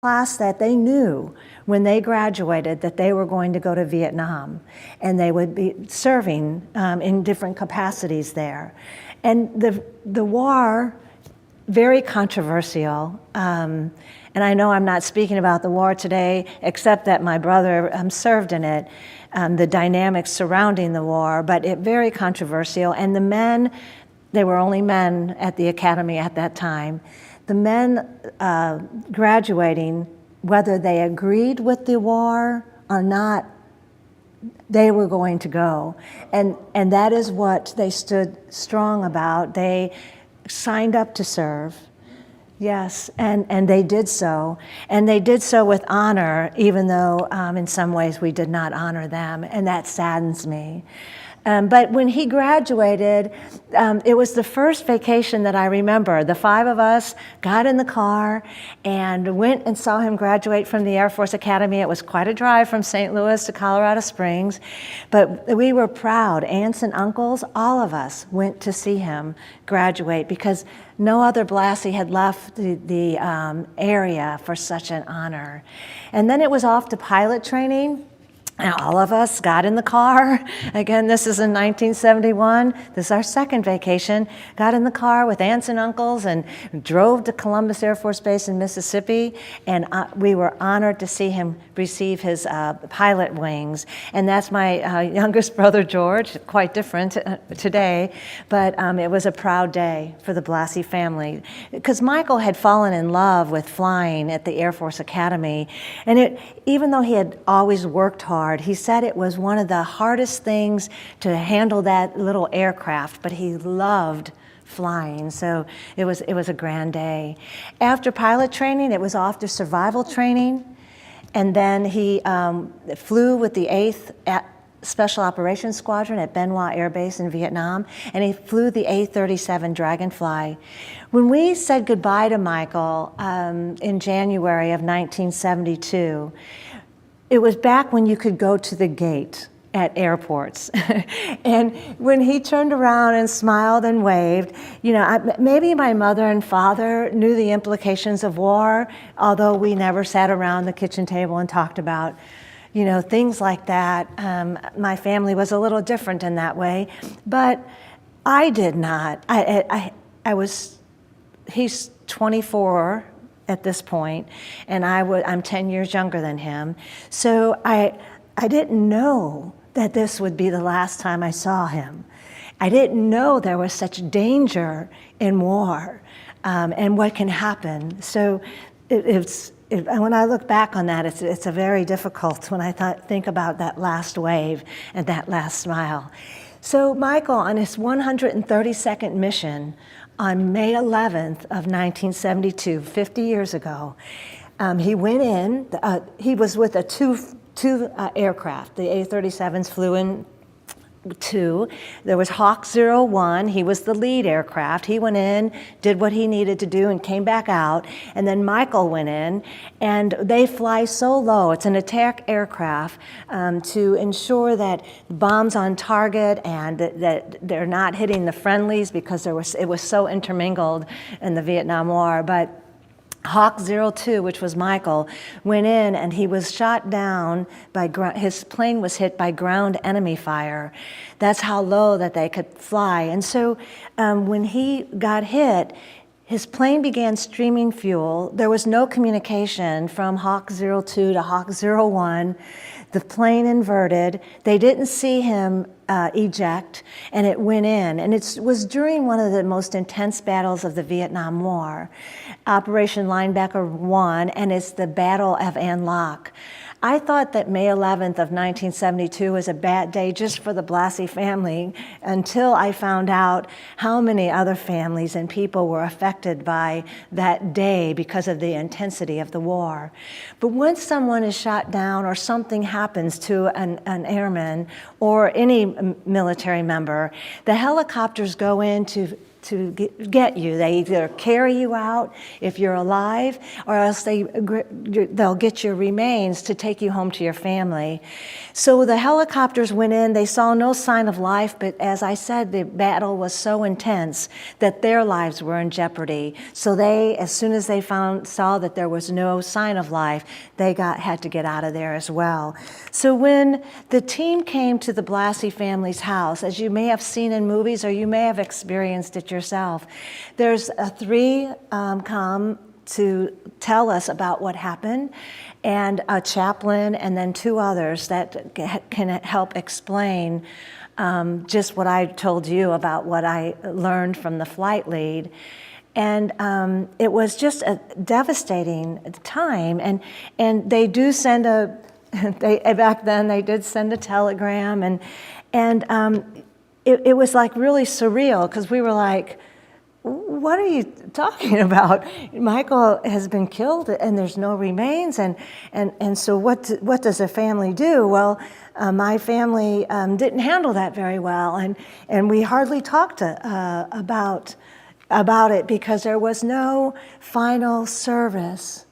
class that they knew when they graduated that they were going to go to Vietnam, and they would be serving in different capacities there. And the war, very controversial, and I know I'm not speaking about the war today, except that my brother served in it, the dynamics surrounding the war, but very controversial. And the men, they were only men at the academy at that time, the men graduating, whether they agreed with the war or not, they were going to go. And that is what they stood strong about. They signed up to serve. Yes, and they did so. And they did so with honor, even though in some ways we did not honor them, and that saddens me. But when he graduated, it was the first vacation that I remember. The 5 of us got in the car and went and saw him graduate from the Air Force Academy. It was quite a drive from St. Louis to Colorado Springs, but we were proud. Aunts and uncles, all of us went to see him graduate because no other Blassie had left the area for such an honor. And then it was off to pilot training. And all of us got in the car. Again, this is in 1971. This is our second vacation. Got in the car with aunts and uncles and drove to Columbus Air Force Base in Mississippi. And we were honored to see him receive his pilot wings. And that's my youngest brother, George, quite different today. But it was a proud day for the Blassie family. Because Michael had fallen in love with flying at the Air Force Academy. And even though he had always worked hard, he said it was one of the hardest things to handle that little aircraft, but he loved flying, so it was a grand day. After pilot training, it was off to survival training, and then he flew with the 8th Special Operations Squadron at Ben Hoa Air Base in Vietnam, and he flew the A-37 Dragonfly. When we said goodbye to Michael in January of 1972, it was back when you could go to the gate at airports. And when he turned around and smiled and waved, maybe my mother and father knew the implications of war, although we never sat around the kitchen table and talked about, things like that. My family was a little different in that way, but I did not. He's 24 at this point, and I'm 10 years younger than him. So I didn't know that this would be the last time I saw him. I didn't know there was such danger in war and what can happen. So when I look back on that, it's a very difficult when I think about that last wave and that last smile. So Michael, on his 132nd mission, on May 11th of 1972, 50 years ago, he went in. He was with two aircraft. The A-37s flew in 2. There was Hawk 01. He was the lead aircraft. He went in, did what he needed to do, and came back out. And then Michael went in, and they fly so low. It's an attack aircraft to ensure that bombs on target and that they're not hitting the friendlies because it was so intermingled in the Vietnam War. But Hawk 02, which was Michael, went in and he was shot down by his plane was hit by ground enemy fire. That's how low that they could fly. And so when he got hit, his plane began streaming fuel. There was no communication from Hawk 02 to Hawk 01. The plane inverted. They didn't see him eject, and it went in. And it was during one of the most intense battles of the Vietnam War, Operation Linebacker 1, and it's the Battle of An Loc. I thought that May 11th of 1972 was a bad day just for the Blassie family until I found out how many other families and people were affected by that day because of the intensity of the war. But once someone is shot down or something happens to an airman or any military member, the helicopters go in to get you. They either carry you out if you're alive, or else they'll get your remains to take you home to your family. So the helicopters went in. They saw no sign of life, but as I said, the battle was so intense that their lives were in jeopardy. So they, as soon as they saw that there was no sign of life, they had to get out of there as well. So when the team came to the Blassie family's house, as you may have seen in movies or you may have experienced it yourself, there's three come to tell us about what happened, and a chaplain, and then two others that can help explain just what I told you about what I learned from the flight lead. And it was just a devastating time, and they do send back then they did send a telegram, and it was like really surreal, because we were like, what are you talking about? Michael has been killed and there's no remains, and so what does a family do? Well, my family didn't handle that very well, and we hardly talked about it, because there was no final service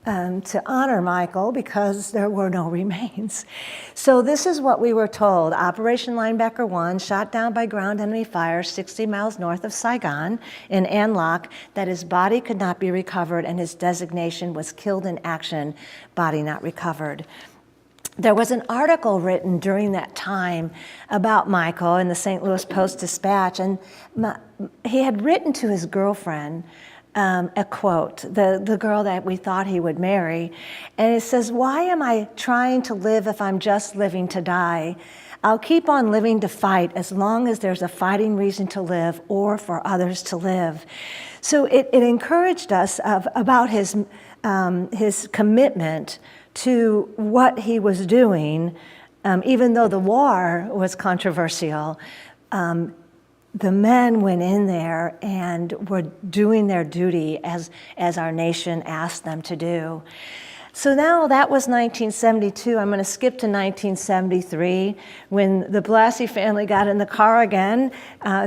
to honor Michael, because there were no remains. So this is what we were told. Operation Linebacker 1 shot down by ground enemy fire 60 miles north of Saigon in An Loc, that his body could not be recovered, and his designation was killed in action, body not recovered. There was an article written during that time about Michael in the St. Louis Post-Dispatch, and he had written to his girlfriend a quote, the girl that we thought he would marry, and it says, "Why am I trying to live if I'm just living to die? I'll keep on living to fight as long as there's a fighting reason to live or for others to live." So it encouraged us about his commitment to what he was doing, even though the war was controversial. The men went in there and were doing their duty as our nation asked them to do. So now that was 1972. I'm going to skip to 1973, when the Blassie family got in the car again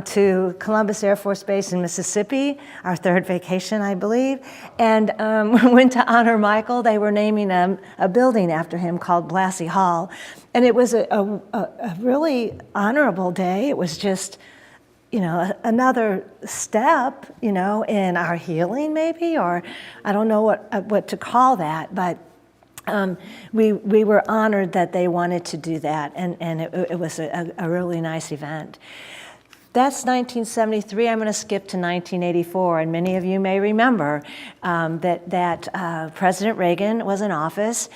to Columbus Air Force Base in Mississippi, our third vacation, I believe, and went to honor Michael. They were naming a building after him called Blassie Hall. And it was a really honorable day. It was just, another step, in our healing maybe, or I don't know what to call that, but we were honored that they wanted to do that, and it was a really nice event. That's 1973. I'm going to skip to 1984, and many of you may remember that President Reagan was in office,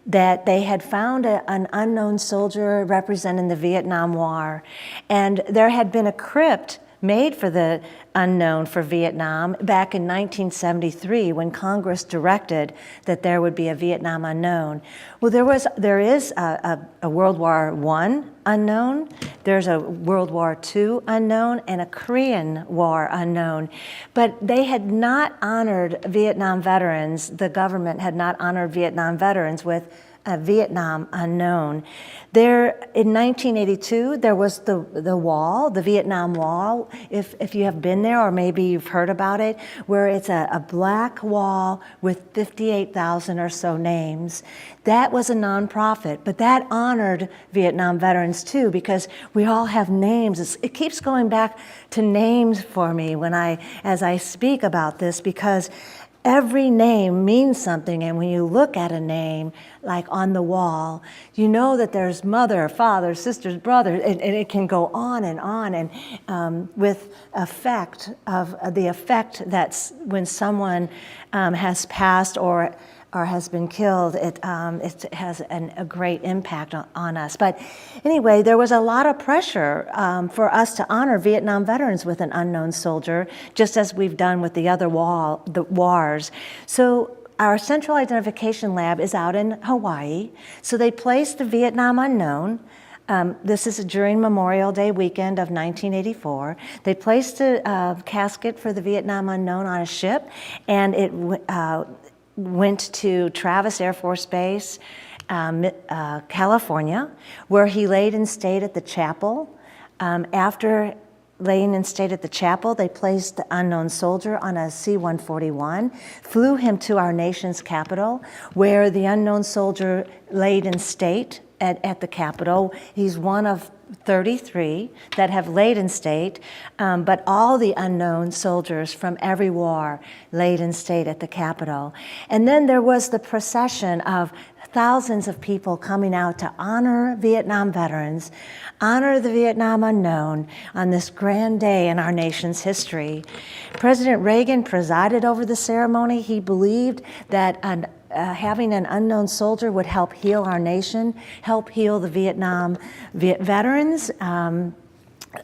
that they had found an unknown soldier representing the Vietnam War, and there had been a crypt made for the unknown for Vietnam back in 1973, when Congress directed that there would be a Vietnam unknown. Well, there is a World War I unknown, there's a World War II unknown, and a Korean War unknown. But they had not honored Vietnam veterans, the government had not honored Vietnam veterans with a Vietnam unknown. There, in 1982, there was the wall, the Vietnam Wall, if you have been there or maybe you've heard about it, where it's a black wall with 58,000 or so names. That was a nonprofit, but that honored Vietnam veterans too, because we all have names. It keeps going back to names for me as I speak about this, because every name means something, and when you look at a name, like on the wall, you know that there's mother, father, sisters, brothers, and it can go on, and with the effect that's when someone has passed or has been killed, it has a great impact on us. But anyway, there was a lot of pressure for us to honor Vietnam veterans with an unknown soldier, just as we've done with the other wars. So our Central Identification Lab is out in Hawaii. So they placed the Vietnam unknown. This is during Memorial Day weekend of 1984. They placed a casket for the Vietnam unknown on a ship, and it went to Travis Air Force Base, California, where he laid and stayed at the chapel. After laying in state at the chapel, they placed the unknown soldier on a C-141, flew him to our nation's capital, where the unknown soldier laid in state at the Capitol. He's one of 33 that have laid in state, but all the unknown soldiers from every war laid in state at the Capitol. And then there was the procession of thousands of people coming out to honor Vietnam veterans, honor the Vietnam unknown on this grand day in our nation's history. President Reagan presided over the ceremony. He believed that having an unknown soldier would help heal our nation, help heal the Vietnam veterans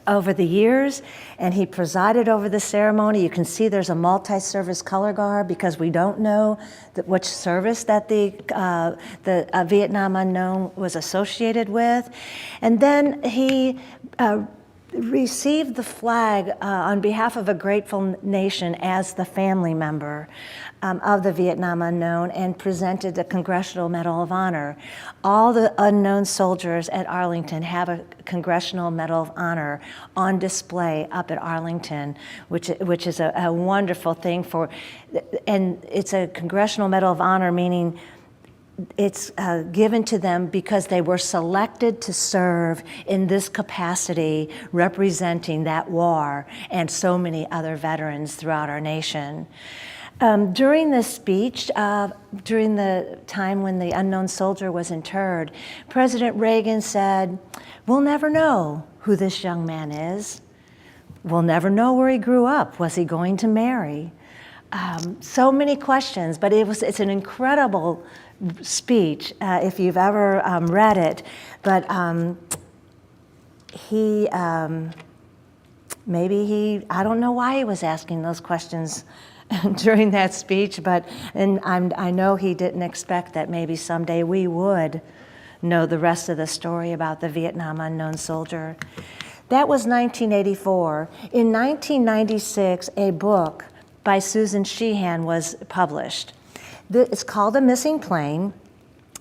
over the years, and he presided over the ceremony. You can see there's a multi-service color guard because we don't know which service that the Vietnam unknown was associated with. And then he received the flag on behalf of a grateful nation as the family member of the Vietnam unknown and presented the Congressional Medal of Honor. All the unknown soldiers at Arlington have a Congressional Medal of Honor on display up at Arlington, which is a wonderful thing and it's a Congressional Medal of Honor, meaning it's given to them because they were selected to serve in this capacity, representing that war and so many other veterans throughout our nation. During this speech, during the time when the unknown soldier was interred, President Reagan said, "We'll never know who this young man is. We'll never know where he grew up. Was he going to marry?" So many questions, but it's an incredible speech if you've ever read it. But I don't know why he was asking those questions during that speech, and I know he didn't expect that maybe someday we would know the rest of the story about the Vietnam unknown soldier. That was 1984. In 1996, a book by Susan Sheehan was published. It's called A Missing Plane,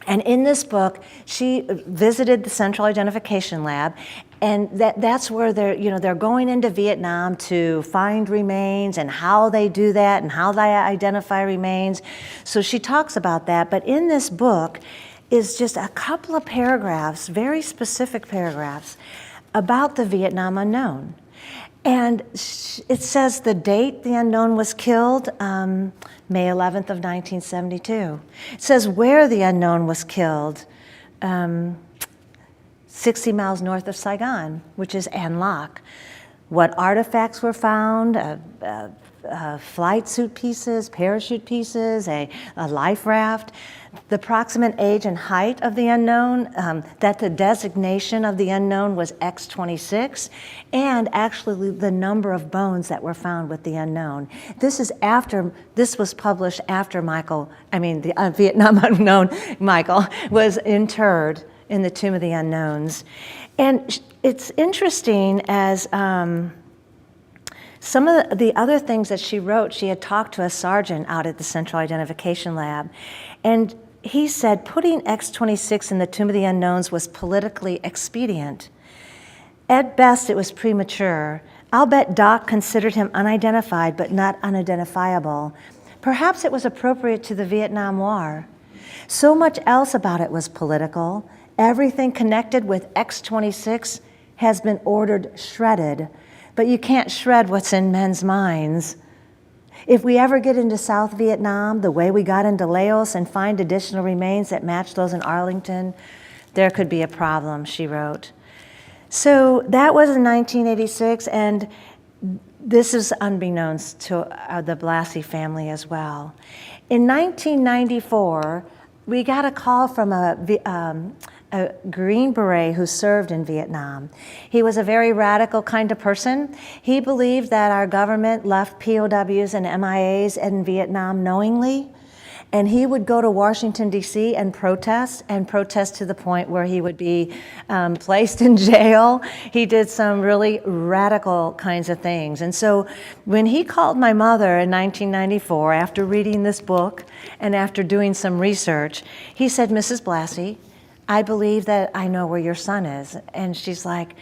and in this book, she visited the Central Identification Lab, and that's where they're going into Vietnam to find remains and how they do that and how they identify remains. So she talks about that, but in this book is just a couple of paragraphs, very specific paragraphs, about the Vietnam unknown. And it says the date the unknown was killed, May 11th of 1972. It says where the unknown was killed, 60 miles north of Saigon, which is An Loc. What artifacts were found, flight suit pieces, parachute pieces, a life raft, the approximate age and height of the unknown, that the designation of the unknown was X-26, and actually the number of bones that were found with the unknown. This was published after the Vietnam unknown, Michael, was interred in the Tomb of the Unknowns. And it's interesting as some of the other things that she wrote, she had talked to a sergeant out at the Central Identification Lab, and he said putting X-26 in the Tomb of the Unknowns was politically expedient. At best, it was premature. I'll bet Doc considered him unidentified, but not unidentifiable. Perhaps it was appropriate to the Vietnam War. So much else about it was political. Everything connected with X-26 has been ordered shredded, but you can't shred what's in men's minds. If we ever get into South Vietnam, the way we got into Laos, and find additional remains that match those in Arlington, there could be a problem, she wrote. So that was in 1986, and this is unbeknownst to the Blassie family as well. In 1994, we got a call from a Green Beret who served in Vietnam. He was a very radical kind of person. He believed that our government left POWs and MIAs in Vietnam knowingly, and he would go to Washington, D.C. and protest to the point where he would be placed in jail. He did some really radical kinds of things. And so when he called my mother in 1994, after reading this book and after doing some research, he said, "Mrs. Blassie, I believe that I know where your son is." And she's like,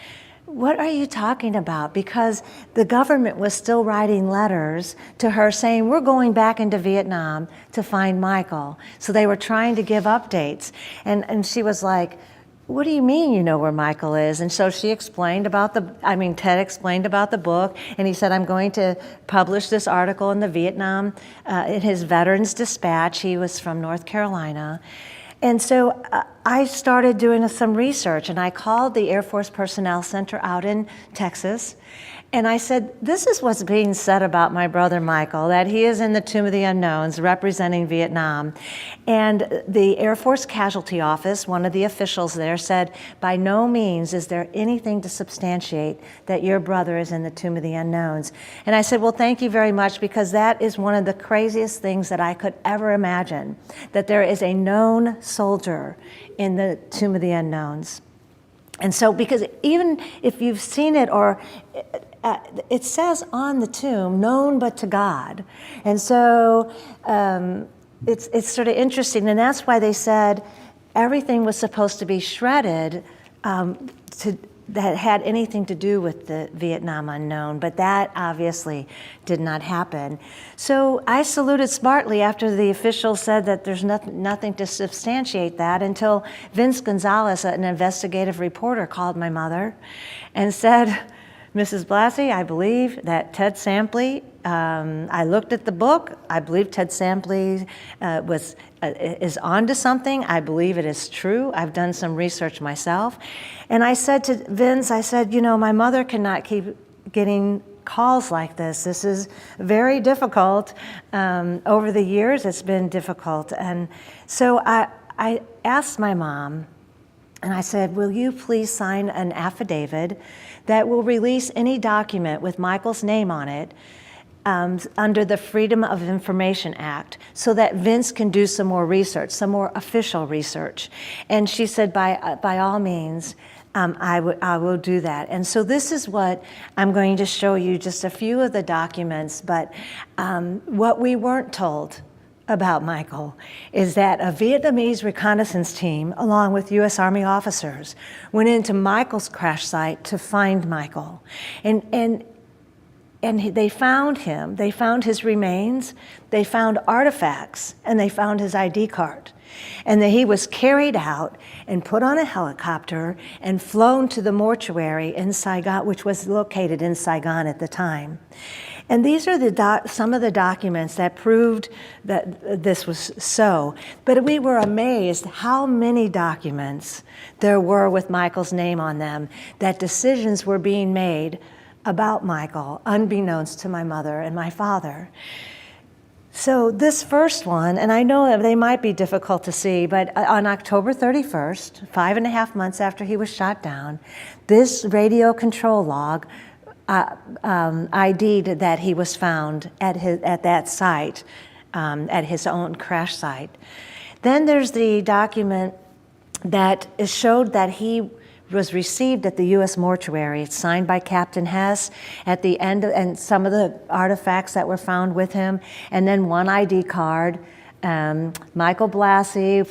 what are you talking about? Because the government was still writing letters to her saying, we're going back into Vietnam to find Michael. So they were trying to give updates. And she was like, what do you mean you know where Michael is? And so she explained about Ted explained about the book, and he said, I'm going to publish this article in the Vietnam, in his Veterans Dispatch. He was from North Carolina. And so I started doing some research, and I called the Air Force Personnel Center out in Texas, and I said, this is what's being said about my brother Michael, that he is in the Tomb of the Unknowns representing Vietnam. And the Air Force Casualty Office, one of the officials there, said, by no means is there anything to substantiate that your brother is in the Tomb of the Unknowns. And I said, well, thank you very much, because that is one of the craziest things that I could ever imagine, that there is a known soldier in the Tomb of the Unknowns. And so, because even if you've seen it, or it says on the tomb, known but to God. And so it's sort of interesting, and that's why they said everything was supposed to be shredded that had anything to do with the Vietnam unknown, but that obviously did not happen. So I saluted smartly after the officials said that there's nothing to substantiate that, until Vince Gonzalez, an investigative reporter, called my mother and said, Mrs. Blassie, I believe that Ted Sampley, I looked at the book, I believe Ted Sampley is onto something. I believe it is true. I've done some research myself. And I said to Vince, I said, my mother cannot keep getting calls like this. This is very difficult. Over the years, it's been difficult. And so I asked my mom, and I said, will you please sign an affidavit that will release any document with Michael's name on it under the Freedom of Information Act, so that Vince can do some more research, some more official research. And she said, by all means, I will do that. And so this is what I'm going to show you, just a few of the documents, but what we weren't told about Michael is that a Vietnamese reconnaissance team, along with U.S. Army officers, went into Michael's crash site to find Michael. And they found him, they found his remains, they found artifacts, and they found his ID card. And that he was carried out and put on a helicopter and flown to the mortuary in Saigon, which was located in Saigon at the time. And these are some of the documents that proved that this was so. But we were amazed how many documents there were with Michael's name on them, that decisions were being made about Michael, unbeknownst to my mother and my father. So this first one, and I know they might be difficult to see, but on October 31st, 5.5 months after he was shot down, this radio control log ID'd that he was found at that site, at his own crash site. Then there's the document that showed that he was received at the U.S. mortuary. It's signed by Captain Hess at the end, and some of the artifacts that were found with him, and then one ID card. Michael Blassie,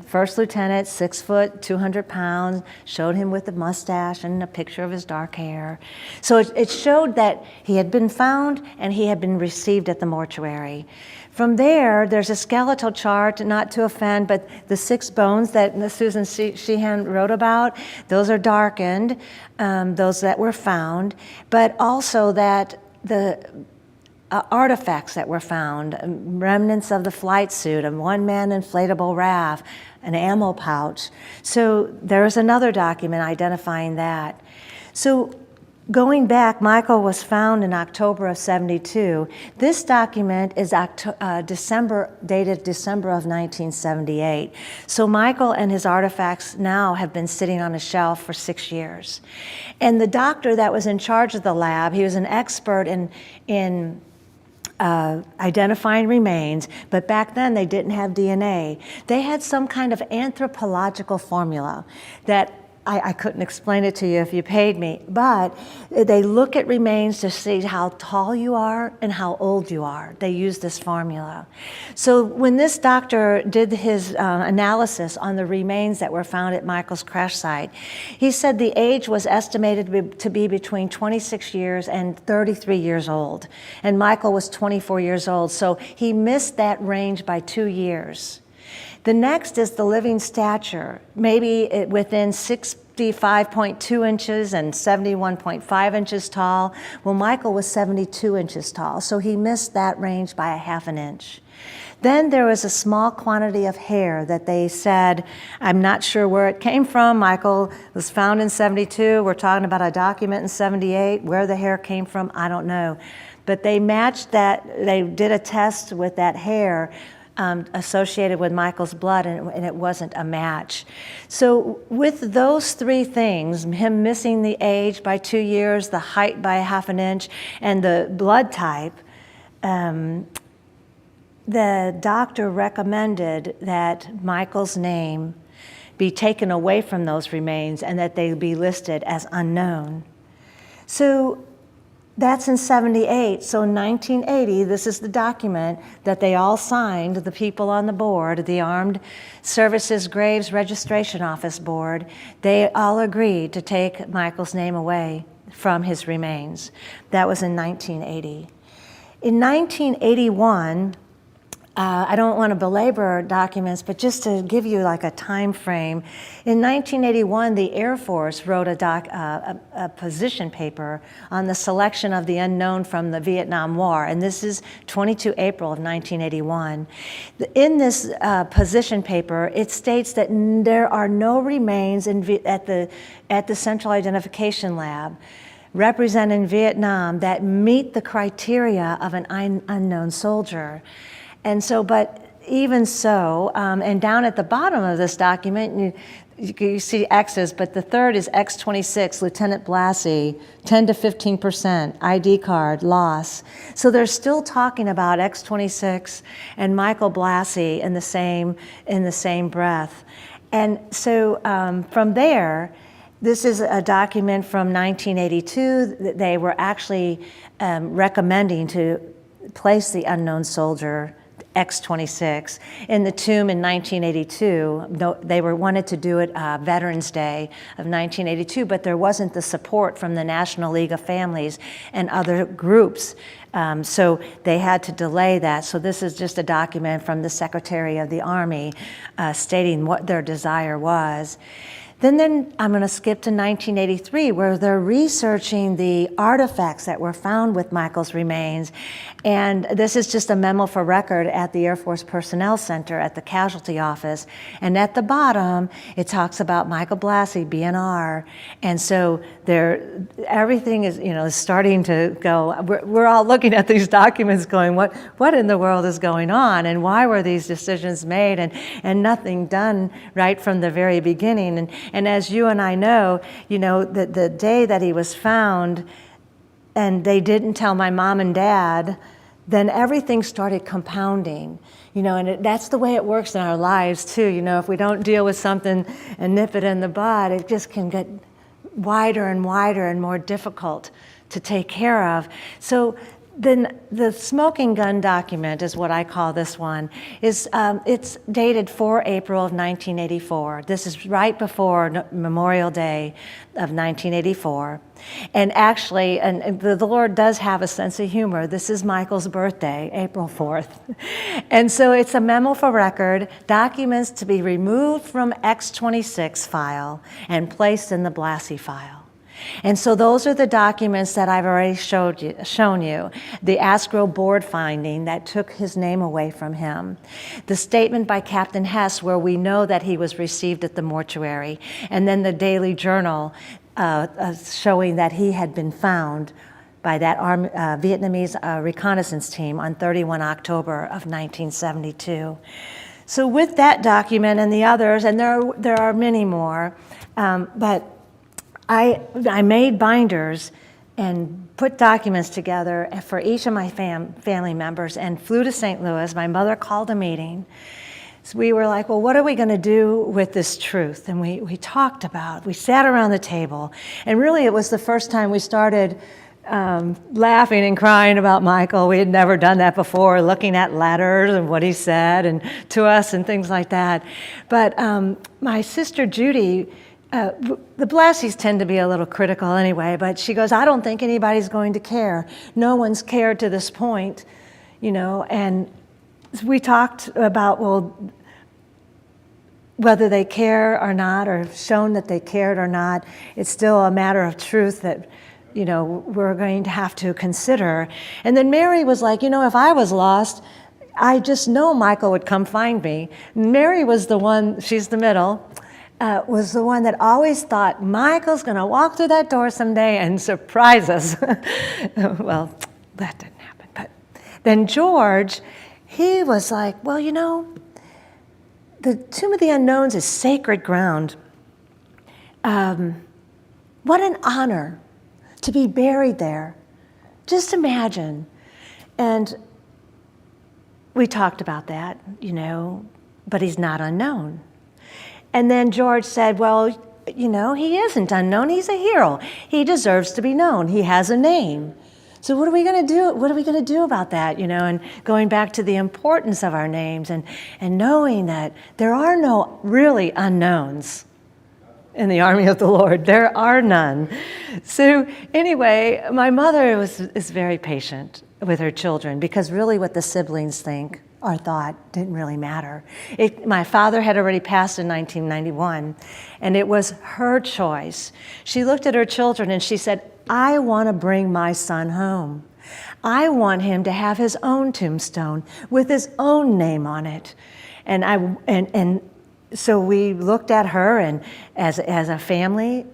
first lieutenant, 6 foot, 200 pounds, showed him with a mustache and a picture of his dark hair. So it showed that he had been found and he had been received at the mortuary. From there, there's a skeletal chart, not to offend, but the 6 bones that Susan Sheehan wrote about, those are darkened, those that were found, but also that the artifacts that were found, remnants of the flight suit, a one-man inflatable raft, an ammo pouch. So there's another document identifying that. So going back, Michael was found in October of '72. This document is dated December of 1978. So Michael and his artifacts now have been sitting on a shelf for 6 years. And the doctor that was in charge of the lab, he was an expert in identifying remains, but back then they didn't have DNA. They had some kind of anthropological formula that I couldn't explain it to you if you paid me, but they look at remains to see how tall you are and how old you are. They use this formula. So when this doctor did his analysis on the remains that were found at Michael's crash site, he said the age was estimated to be between 26 years and 33 years old. And Michael was 24 years old, so he missed that range by 2 years. The next is the living stature, maybe within 65.2 inches and 71.5 inches tall. Well, Michael was 72 inches tall, so he missed that range by a half an inch. Then there was a small quantity of hair that they said, I'm not sure where it came from. Michael was found in 72. We're talking about a document in 78. Where the hair came from, I don't know. But they matched that, they did a test with that hair associated with Michael's blood, and it wasn't a match. So with those three things, him missing the age by 2 years, the height by a half an inch, and the blood type, the doctor recommended that Michael's name be taken away from those remains and that they be listed as unknown. So that's in 78. So in 1980, this is the document that they all signed, the people on the board, the Armed Services Graves Registration Office Board. They all agreed to take Michael's name away from his remains. That was in 1980. In 1981, I don't want to belabor documents, but just to give you like a time frame, in 1981, the Air Force wrote a position paper on the selection of the unknown from the Vietnam War, and this is 22 April of 1981. In this position paper, it states that there are no remains at the Central Identification Lab represented in Vietnam that meet the criteria of an unknown soldier. And so, but even so, and down at the bottom of this document, you see X's, but the third is X26, Lieutenant Blassie, 10 to 15%, ID card, loss. So they're still talking about X26 and Michael Blassie in the same breath. And so from there, this is a document from 1982 that they were actually recommending to place the unknown soldier X26 in the tomb in 1982. They wanted to do it Veterans Day of 1982, but there wasn't the support from the National League of Families and other groups. So they had to delay that. So this is just a document from the Secretary of the Army stating what their desire was. Then I'm going to skip to 1983, where they're researching the artifacts that were found with Michael's remains. And this is just a memo for record at the Air Force Personnel Center at the casualty office. And at the bottom, it talks about Michael Blassie, BNR. And so everything is, starting to go. We're all looking at these documents going, what in the world is going on? And why were these decisions made and nothing done right from the very beginning? And as you and I know, the day that he was found and they didn't tell my mom and dad, then everything started compounding. And that's the way it works in our lives too. If we don't deal with something and nip it in the bud, it just can get wider and wider and more difficult to take care of. So then the smoking gun document is what I call this one. It's dated 4 April of 1984. This is right before Memorial Day of 1984. And actually, and the Lord does have a sense of humor. This is Michael's birthday, April 4th. And so it's a memo for record, documents to be removed from X26 file and placed in the Blassie file. And so those are the documents that I've already shown you. The ASCRO board finding that took his name away from him. The statement by Captain Hess where we know that he was received at the mortuary. And then the Daily Journal showing that he had been found by that Vietnamese reconnaissance team on 31 October of 1972. So with that document and the others, and there are many more, but I made binders and put documents together for each of my family members and flew to St. Louis. My mother called a meeting, So we were like, well, what are we going to do with this truth? And we talked we sat around the table. And really, it was the first time we started laughing and crying about Michael. We had never done that before, looking at letters and what he said and to us and things like that. But my sister Judy, the Blassies tend to be a little critical anyway, but she goes, I don't think anybody's going to care. No one's cared to this point, and we talked about, well, whether they care or not, or shown that they cared or not, it's still a matter of truth that, we're going to have to consider. And then Mary was like, if I was lost, I just know Michael would come find me. Mary was the one, she's the middle, was the one that always thought, Michael's going to walk through that door someday and surprise us. Well, that didn't happen. But then George, he was like, well, the Tomb of the Unknowns is sacred ground. What an honor to be buried there. Just imagine. And we talked about that, but he's not unknown. And then George said, well, he isn't unknown. He's a hero. He deserves to be known. He has a name. So what are we going to do? What are we going to do about that? And going back to the importance of our names and knowing that there are no really unknowns in the army of the Lord. There are none. So anyway, my mother is very patient with her children because really what the siblings think or thought didn't really matter. My father had already passed in 1991, and it was her choice. She looked at her children and she said, I want to bring my son home. I want him to have his own tombstone with his own name on it. And so we looked at her, and as a family,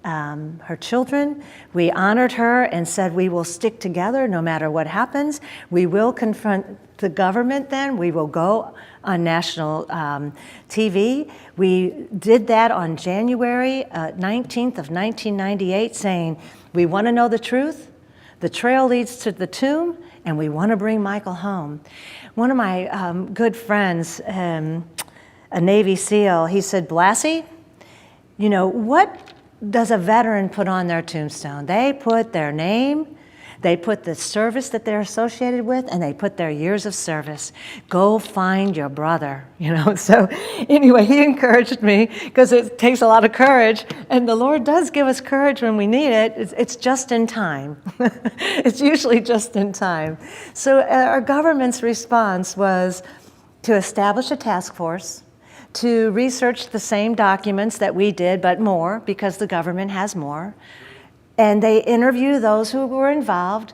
her children, we honored her and said we will stick together no matter what happens. We will confront the government then. We will go on national TV. We did that on January 19th of 1998, saying we want to know the truth. The trail leads to the tomb, and we want to bring Michael home. One of my good friends, a Navy SEAL, he said, Blassie, what does a veteran put on their tombstone? They put their name, they put the service that they're associated with, and they put their years of service. Go find your brother, So anyway, he encouraged me because it takes a lot of courage, and the Lord does give us courage when we need it. It's just in time. It's usually just in time. So our government's response was to establish a task force, to research the same documents that we did, but more, because the government has more. And they interview those who were involved,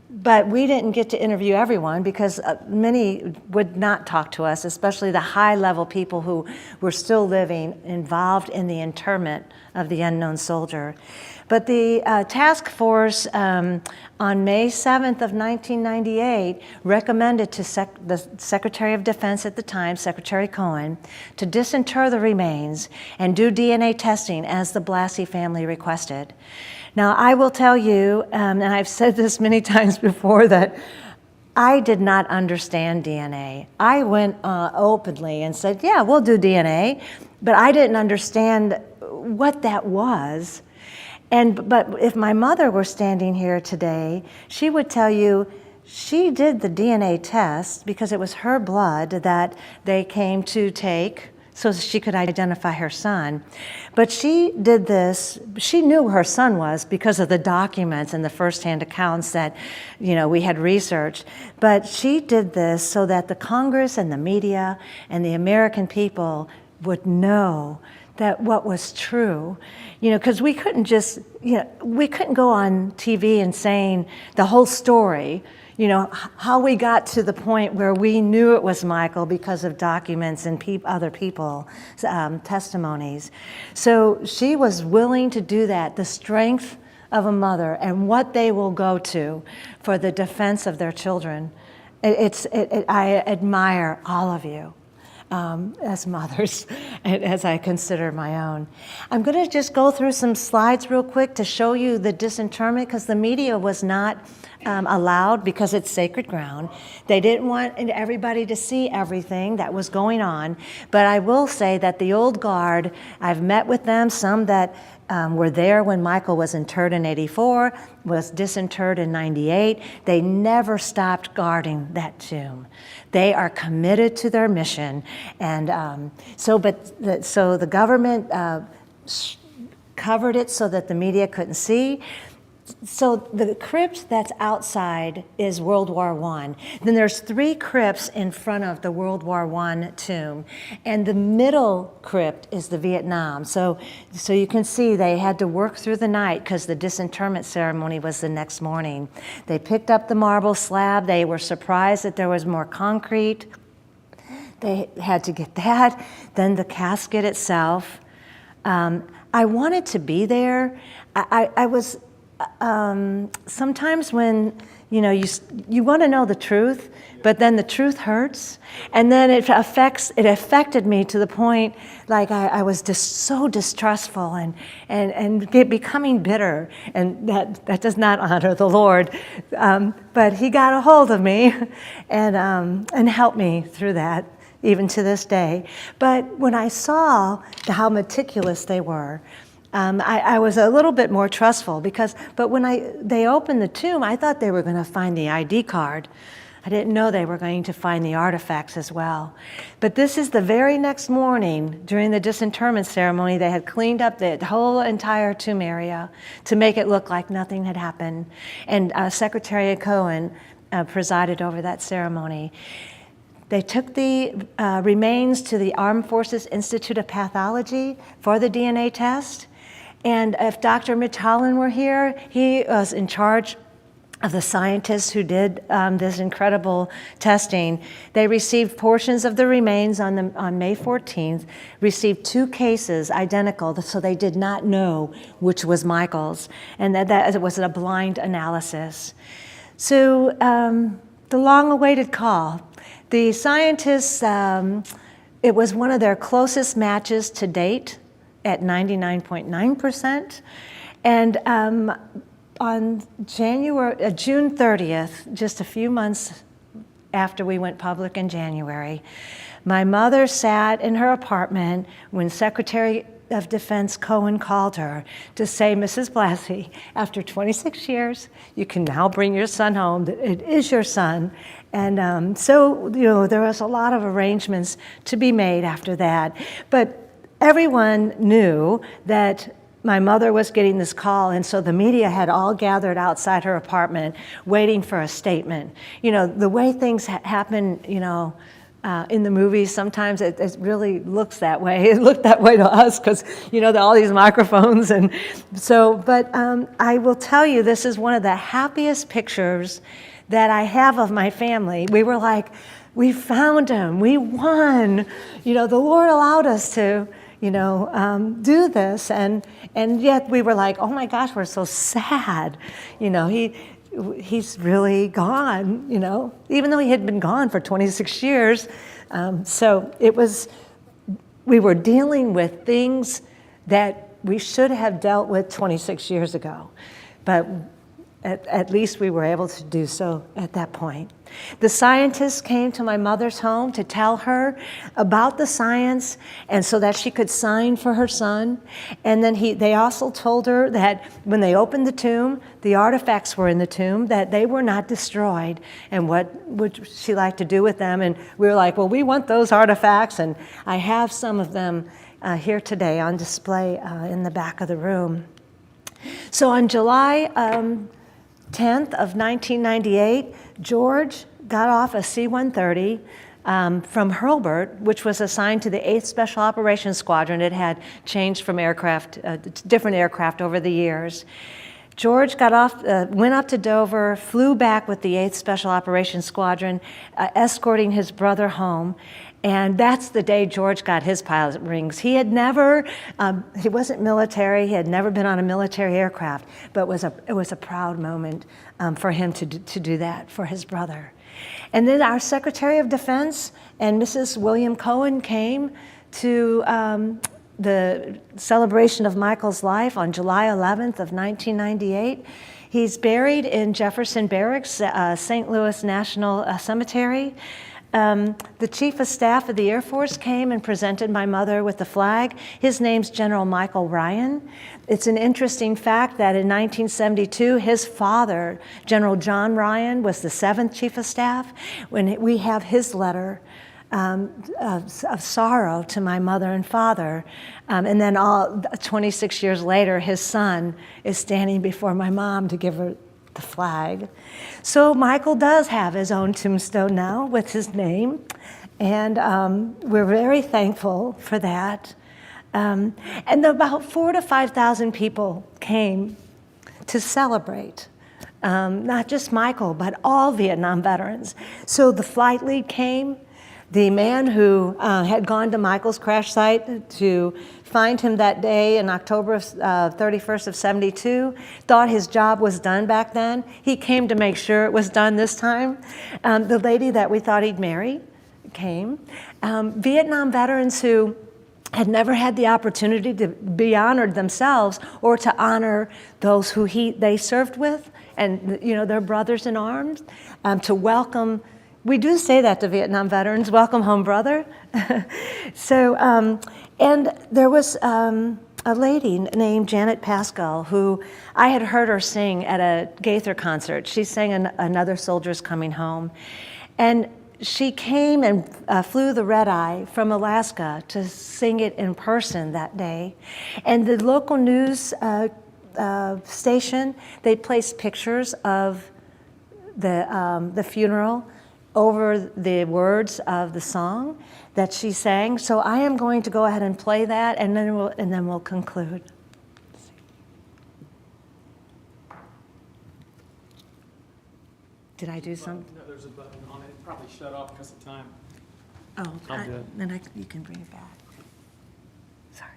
but we didn't get to interview everyone because many would not talk to us, especially the high-level people who were still living, involved in the interment of the unknown soldier. But the task force on May 7th of 1998 recommended to the Secretary of Defense at the time, Secretary Cohen, to disinter the remains and do DNA testing as the Blassie family requested. Now, I will tell you, and I've said this many times before, that I did not understand DNA. I went openly and said, yeah, we'll do DNA, but I didn't understand what that was. But if my mother were standing here today, she would tell you she did the DNA test because it was her blood that they came to take so she could identify her son. But she did this, she knew who her son was because of the documents and the firsthand accounts that, we had researched. But she did this so that the Congress and the media and the American people would know that what was true, because we couldn't just, we couldn't go on TV and saying the whole story, how we got to the point where we knew it was Michael because of documents and other people's testimonies. So she was willing to do that, the strength of a mother and what they will go to for the defense of their children. I admire all of you. as mothers, as I consider my own. I'm going to just go through some slides real quick to show you the disinterment, because the media was not allowed because it's sacred ground. They didn't want everybody to see everything that was going on. But I will say that the old guard, I've met with them, some that were there when Michael was interred in 84, was disinterred in 98. They never stopped guarding that tomb. They are committed to their mission. And so the government covered it so that the media couldn't see. So the crypt that's outside is World War I. Then there's 3 crypts in front of the World War I tomb. And the middle crypt is the Vietnam. So you can see they had to work through the night because the disinterment ceremony was the next morning. They picked up the marble slab. They were surprised that there was more concrete. They had to get that. Then the casket itself. I wanted to be there. I was... sometimes when you want to know the truth, but then the truth hurts, and then it affected me to the point like I was just so distrustful and becoming bitter, and that does not honor the Lord. But He got a hold of me and helped me through that, even to this day. But when I saw how meticulous they were, I was a little bit more trustful but when they opened the tomb, I thought they were going to find the ID card. I didn't know they were going to find the artifacts as well. But this is the very next morning during the disinterment ceremony. They had cleaned up the whole entire tomb area to make it look like nothing had happened. And Secretary Cohen presided over that ceremony. They took the remains to the Armed Forces Institute of Pathology for the DNA test. And if Dr. Mitch Holland were here, he was in charge of the scientists who did this incredible testing. They received portions of the remains on May 14th, received 2 cases identical, so they did not know which was Michael's, and that was a blind analysis. So the long-awaited call. The scientists, it was one of their closest matches to date, at 99.9%. And on June 30th, just a few months after we went public in January, my mother sat in her apartment when Secretary of Defense Cohen called her to say, Mrs. Blassie, after 26 years, you can now bring your son home. It is your son. And so there was a lot of arrangements to be made after that. But everyone knew that my mother was getting this call, and so the media had all gathered outside her apartment waiting for a statement. The way things happen, in the movies, sometimes it really looks that way. It looked that way to us because, all these microphones. And so, but I will tell you, this is one of the happiest pictures that I have of my family. We were like, we found him, we won. The Lord allowed us to do this, and yet we were like, oh my gosh, we're so sad. He's really gone. Even though he had been gone for 26 years. So we were dealing with things that we should have dealt with 26 years ago, but at least we were able to do so at that point. The scientists came to my mother's home to tell her about the science, and so that she could sign for her son. And then they also told her that when they opened the tomb, the artifacts were in the tomb, that they were not destroyed, and what would she like to do with them? And we were like, well, we want those artifacts, and I have some of them here today on display in the back of the room. So on July 10th of 1998, George got off a C-130 from Hurlburt, which was assigned to the 8th Special Operations Squadron. It had changed from different aircraft over the years. George got off, went up to Dover, flew back with the 8th Special Operations Squadron, escorting his brother home. And that's the day George got his pilot rings. He had never, he wasn't military, he had never been on a military aircraft, but it was a proud moment for him to do that for his brother. And then our Secretary of Defense and Mrs. William Cohen came to the celebration of Michael's life on July 11th of 1998. He's buried in Jefferson Barracks, St. Louis National Cemetery. The Chief of Staff of the Air Force came and presented my mother with the flag. His name's General Michael Ryan. It's an interesting fact that in 1972, his father, General John Ryan, was the 7th Chief of Staff. When we have his letter of sorrow to my mother and father, and then 26 years later, his son is standing before my mom to give her the flag. So Michael does have his own tombstone now with his name, and we're very thankful for that. And about 4,000 to 5,000 people came to celebrate, not just Michael, but all Vietnam veterans. So the flight lead came. The man who had gone to Michael's crash site to find him that day in October 31st of 72, thought his job was done back then. He came to make sure it was done this time. The lady that we thought he'd marry came. Vietnam veterans who had never had the opportunity to be honored themselves or to honor those who they served with and their brothers in arms, to welcome. We do say that to Vietnam veterans, welcome home, brother. So, and there was a lady named Janet Pascal who I had heard her sing at a Gaither concert. She sang Another Soldier's Coming Home. And she came and flew the red eye from Alaska to sing it in person that day. And the local news station, they placed pictures of the funeral over the words of the song that she sang. So I am going to go ahead and play that, and then we'll conclude. Did I do something? No, there's a button on it. Probably shut off because of time. Oh, I'll do it. Then you can bring it back. Sorry.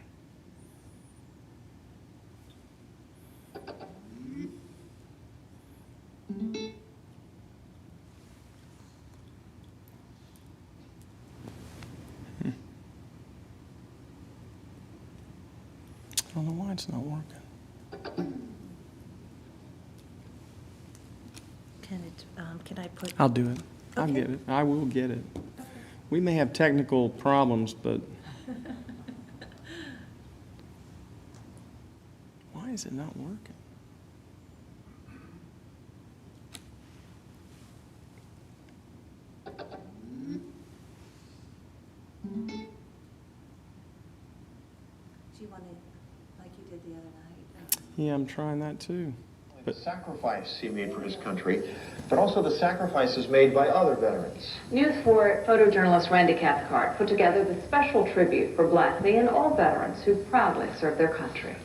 I don't know why it's not working. Can I put? I'll do it. I'll Okay. get it. I will get it. We may have technical problems, but why is it not working? Do you want to, like you did the other night? Yeah, I'm trying that too. The sacrifice he made for his country, but also the sacrifices made by other veterans. News 4 photojournalist Randy Cathcart put together the special tribute for Blassie and all veterans who proudly served their country.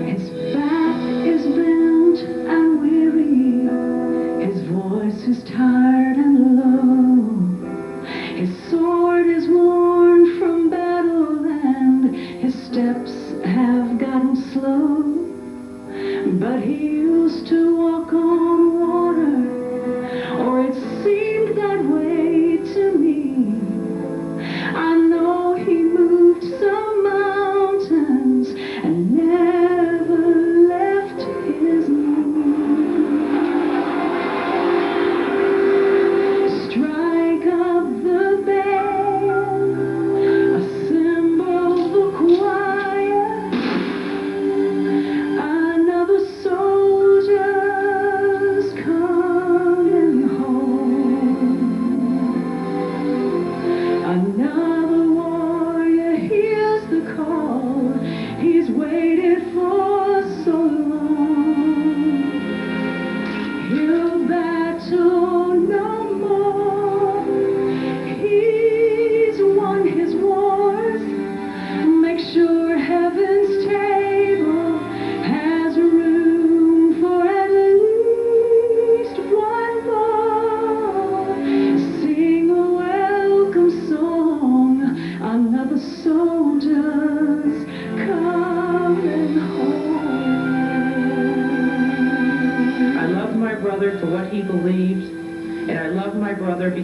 His back is bent and weary, his voice is tired and low, his sword is worn from battle and his steps have gotten slow, but he used to walk on water, or it seemed that way to me. I know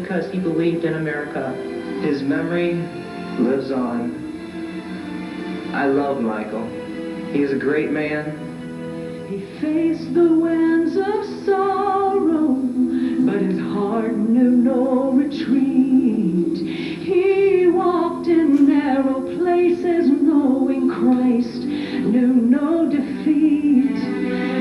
because he believed in America. His memory lives on. I love Michael. He is a great man. He faced the winds of sorrow, but his heart knew no retreat. He walked in narrow places, knowing Christ knew no defeat.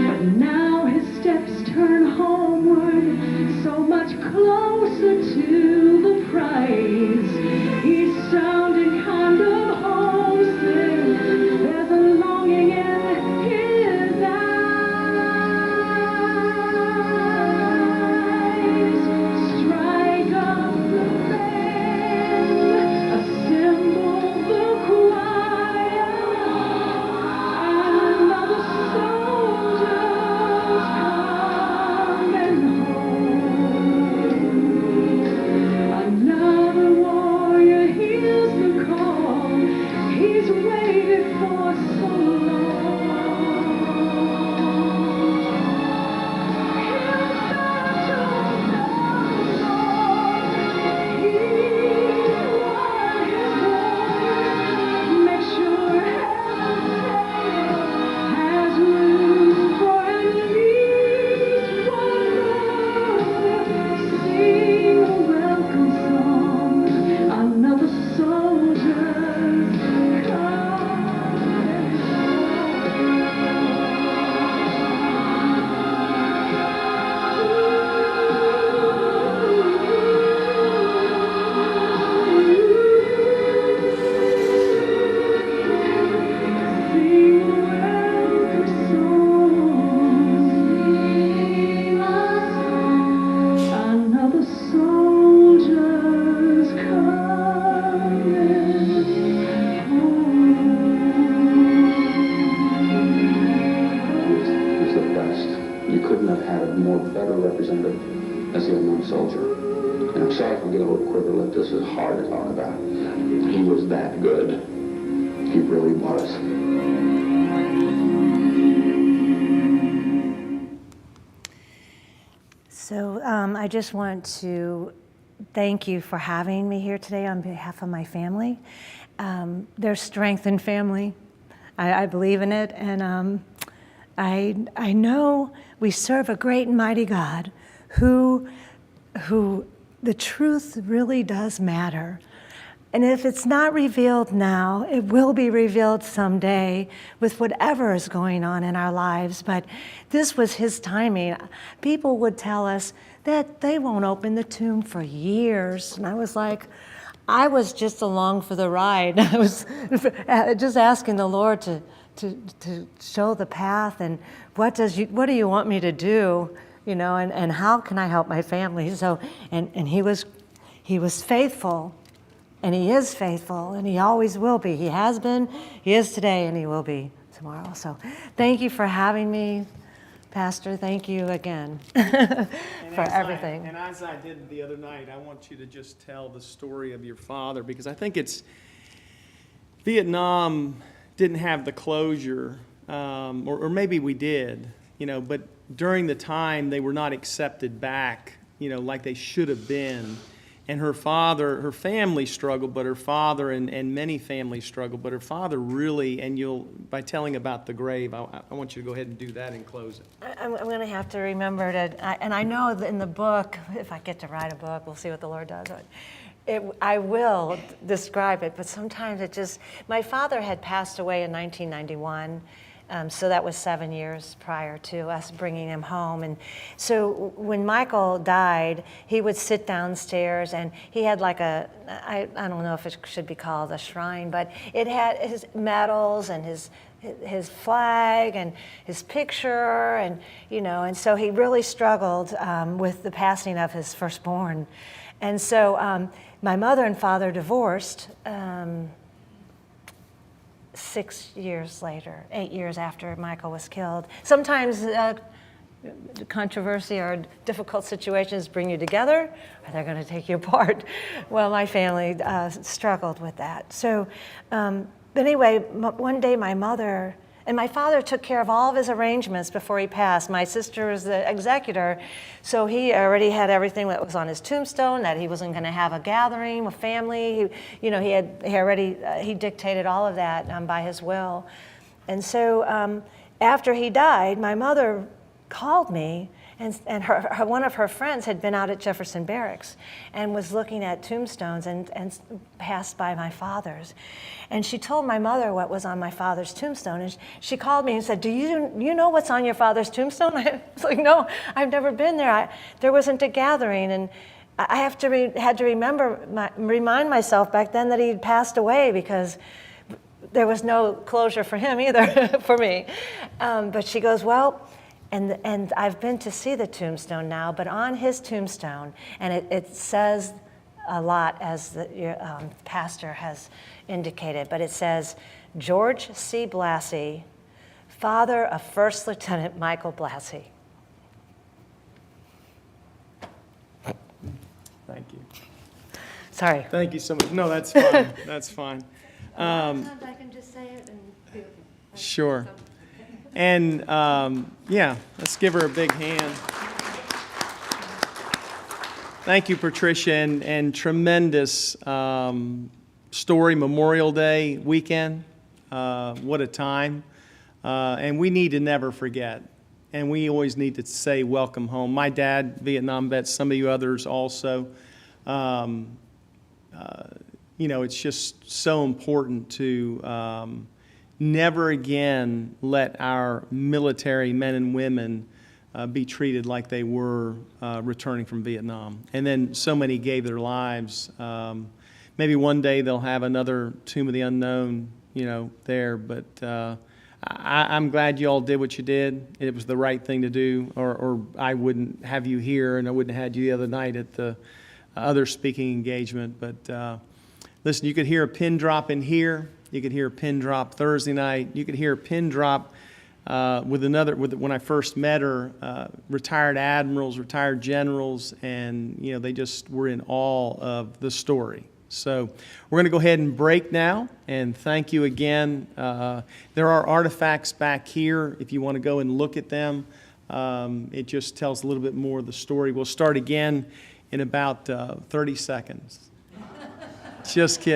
But now his steps turn homeward, so much closer to the prize. He's sounding kind of homesick. There's a longing in his eyes. Strike up the band, assemble the choir. Another soldier's coming home. Another warrior hears the call he's waited for so long. He'll start to know he's won his war. Make sure heaven's table has room for at least one more. Sing a welcome song, another soldier's another soldier's He's the best. You couldn't have had a more better representative as the unknown soldier. And I'm sorry if I'm getting a little quiver lipped. This is hard to talk about. He was that good. He really was. So I just want to thank you for having me here today on behalf of my family. There's strength in family. I believe in it, and I know we serve a great and mighty God who the truth really does matter. And if it's not revealed now, it will be revealed someday with whatever is going on in our lives. But this was his timing. People would tell us that they won't open the tomb for years. And I was like, I was just along for the ride. I was just asking the Lord to show the path and what do you want me to do, and how can I help my family? So and he was faithful. And he is faithful, and he always will be. He has been, he is today, and he will be tomorrow. So thank you for having me, Pastor. Thank you again for everything. And as I did the other night, I want you to just tell the story of your father, because I think Vietnam didn't have the closure, or maybe we did, but during the time they were not accepted back, like they should have been. And her family struggled, but her father and many families struggled, but her father really, and by telling about the grave, I want you to go ahead and do that in closing. I'm going to have to remember and I know that in the book, if I get to write a book, we'll see what the Lord does. I will describe it, but sometimes my father had passed away in 1991. So that was 7 years prior to us bringing him home. And so when Michael died, he would sit downstairs, and he had like I don't know if it should be called a shrine, but it had his medals and his flag and his picture, and and so he really struggled with the passing of his firstborn. And so my mother and father divorced 6 years later, 8 years after Michael was killed. Sometimes controversy or difficult situations bring you together, or they're going to take you apart. Well, my family struggled with that. So, but anyway, one day my mother And my father took care of all of his arrangements before he passed. My sister was the executor, so he already had everything that was on his tombstone, that he wasn't going to have a gathering with family. He dictated all of that by his will. And so after he died, my mother called me, and one of her friends had been out at Jefferson Barracks and was looking at tombstones and passed by my father's. And she told my mother what was on my father's tombstone. And she called me and said, "Do you know what's on your father's tombstone?" I was like, "No, I've never been there. There wasn't a gathering." And I had to remind myself back then that he had passed away, because there was no closure for him either, for me. But she goes, "Well," and I've been to see the tombstone now, but on his tombstone, and it says a lot, as the pastor has indicated, but it says, "George C. Blassie, father of First Lieutenant Michael Blassie." Thank you. Sorry. Thank you so much. No, that's fine. That's fine. Sometimes I can just say it and be okay. Sure. And yeah, let's give her a big hand. Thank you, Patricia, and tremendous story, Memorial Day weekend. What a time. And we need to never forget. And we always need to say welcome home. My dad, Vietnam vet, some of you others also. It's just so important to never again let our military men and women be treated like they were returning from Vietnam. And then so many gave their lives. Maybe one day they'll have another Tomb of the Unknown, there. But I'm glad you all did what you did. It was the right thing to do, or I wouldn't have you here, and I wouldn't have had you the other night at the other speaking engagement. But listen, you could hear a pin drop in here. You could hear a pin drop Thursday night. You could hear a pin drop when I first met her, retired admirals, retired generals, and they just were in awe of the story. So we're going to go ahead and break now, and thank you again. There are artifacts back here if you want to go and look at them. It just tells a little bit more of the story. We'll start again in about 30 seconds. Just kidding.